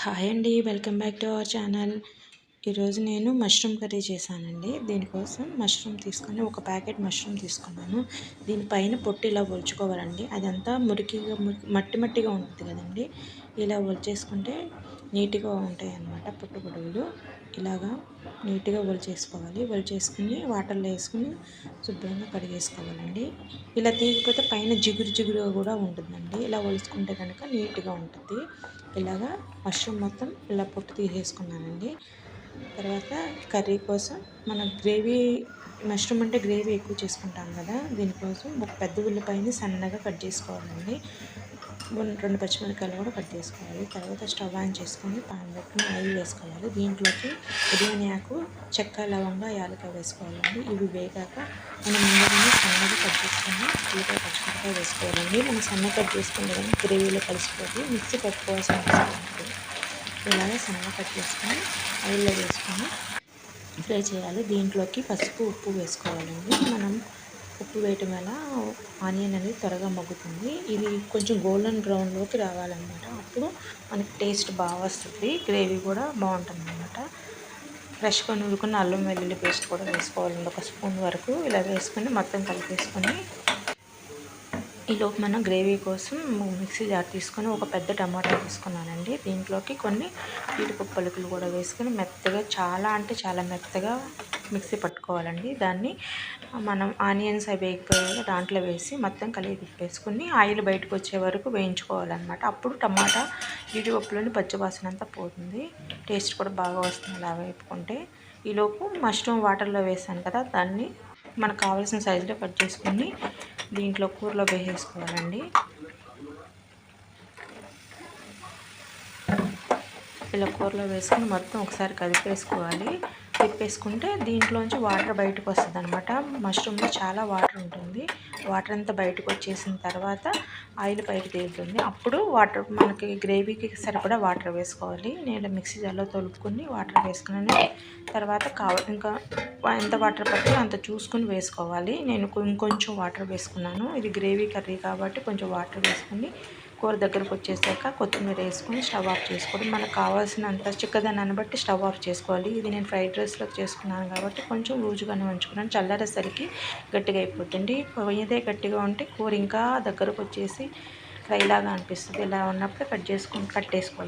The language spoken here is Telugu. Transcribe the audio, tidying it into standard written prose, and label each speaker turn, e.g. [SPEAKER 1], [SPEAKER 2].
[SPEAKER 1] హాయ్ అండి, welcome back to our channel. ఈరోజు నేను మష్రూమ్ కర్రీ చేశానండి. దీనికోసం మష్రూమ్ తీసుకొని ఒక ప్యాకెట్ మష్రూమ్ తీసుకున్నాను. దీనిపైన పొట్టు ఇలా ఒలుచుకోవాలండి. అదంతా మురికిగా మట్టి మట్టిగా ఉంటుంది కదండి. ఇలా ఒలిచేసుకుంటే నీట్గా ఉంటాయి అన్నమాట. పొట్టులు ఇలాగా నీట్గా ఒలిచేసుకోవాలి. ఒలిచేసుకుని వాటర్లో వేసుకుని శుభ్రంగా కడిగేసుకోవాలండి. ఇలా తీయకపోతే పైన జిగురు కూడా ఉంటుందండి. ఇలా ఒలుచుకుంటే కనుక నీట్గా ఉంటుంది. ఇలాగా మష్రూమ్ మొత్తం ఇలా పొట్టు తీసేసుకున్నానండి. తర్వాత కర్రీ కోసం మన గ్రేవీ మష్రూమ్ అంటే గ్రేవీ ఎక్కువ చేసుకుంటాం కదా, దీనికోసం ఒక పెద్ద ఉల్లిపాయని సన్నగా కట్ చేసుకోవాలండి. 2 పచ్చిమిరపకాయలు కూడా కట్ చేసుకోవాలి. తర్వాత స్టవ్ ఆన్ చేసుకొని పాన్ పెట్టుకుని ఆయిల్ వేసుకోవాలి. దీంట్లోకి బిర్యానీ ఆకు, చెక్క, లవంగ, యాలకాయ వేసుకోవాలండి. ఇవి వేగాక మనం ముందుగానే సన్నగా కట్ చేసుకొని ఉల్లిపాయ, పచ్చిమిరపకాయ వేసుకోవాలండి. మనం సన్నగా కట్ చేసుకుని కానీ గ్రేవీలో కలిసిపోయి మిక్సీ పట్టుకోవాల్సిన అవసరం ఉంటుంది. ఇలాగే సన్నగా కట్ చేసుకొని ఆయిల్లో వేసుకొని ఫ్రై చేయాలి. దీంట్లోకి పసుపు, ఉప్పు వేసుకోవాలండి. మనం ఉప్పు వేయటం వల్ల ఆనియన్ అనేది త్వరగా మగ్గుతుంది. ఇది కొంచెం గోల్డెన్ బ్రౌన్లోకి రావాలన్నమాట. అప్పుడు మనకి టేస్ట్ బాగా వస్తుంది, గ్రేవీ కూడా బాగుంటుంది అన్నమాట. ఫ్రెష్గా నూరుకున్న అల్లం వెల్లుల్లి పేస్ట్ కూడా వేసుకోవాలండి, 1 స్పూన్ వరకు. ఇలా వేసుకొని మొత్తం కలిపేసుకొని ఈలోపు మనం గ్రేవీ కోసం మిక్సీ జార్ తీసుకొని ఒక పెద్ద టమాటా తీసుకున్నానండి. దీంట్లోకి కొన్ని జీడిపప్పు పలుకులు కూడా వేసుకొని మెత్తగా, చాలా మెత్తగా మిక్సీ పట్టుకోవాలండి. దాన్ని మనం ఆనియన్స్ అవి వేగిపోయాక దాంట్లో వేసి మొత్తం కలిపి తిప్పేసుకుని ఆయిల్ బయటకు వచ్చే వరకు వేయించుకోవాలన్నమాట. అప్పుడు టమాటా జీడిపప్పులోని పచ్చివాసన అంతా పోతుంది, టేస్ట్ కూడా బాగా వస్తుంది అలా వేపుకుంటే. ఈలోపు మష్రూమ్ వాటర్లో వేసాను కదా, దాన్ని మనకు కావాల్సిన సైజులో కట్ చేసుకుని దీంట్లో కూరలో వేసేసుకోవాలండి. ఇలా కూరలో వేసుకొని మొత్తం ఒకసారి కలిపేసుకోవాలి. తిప్పేసుకుంటే దీంట్లోంచి వాటర్ బయటకు వస్తుంది అనమాట. మష్రూమ్లో చాలా వాటర్ ఉంటుంది. వాటర్ అంతా బయటకు వచ్చేసిన తర్వాత ఆయిల్ బయటకు తేలుతుంది. అప్పుడు వాటర్ మనకి గ్రేవీకి సరిపడా వాటర్ వేసుకోవాలి. నేను మిక్సీ జార్లో తొలుపుకొని వాటర్ వేసుకున్నాను. తర్వాత ఇంకా ఎంత వాటర్ పడుతుందో అంత చూసుకుని వేసుకోవాలి. నేను ఇంకొంచెం వాటర్ వేసుకున్నాను. ఇది గ్రేవీ కర్రీ కాబట్టి కొంచెం వాటర్ వేసుకుని కూర దగ్గరకు వచ్చేసాక కొత్తిమీర వేసుకొని స్టవ్ ఆఫ్ చేసుకోవడం. మనకు కావాల్సినంత చిక్కదనాన్ని బట్టి స్టవ్ ఆఫ్ చేసుకోవాలి. ఇది నేను ఫ్రైడ్ రైస్లో చేసుకున్నాను కాబట్టి కొంచెం లూజుగానే ఉంచుకున్నాను. చల్లారేసరికి గట్టిగా అయిపోతుంది. పొయ్యిదే గట్టిగా ఉంటే కూర ఇంకా దగ్గరకు వచ్చేసి ఫ్రైలాగా అనిపిస్తుంది. ఇలా ఉన్నప్పుడు కట్టేసుకోవాలి.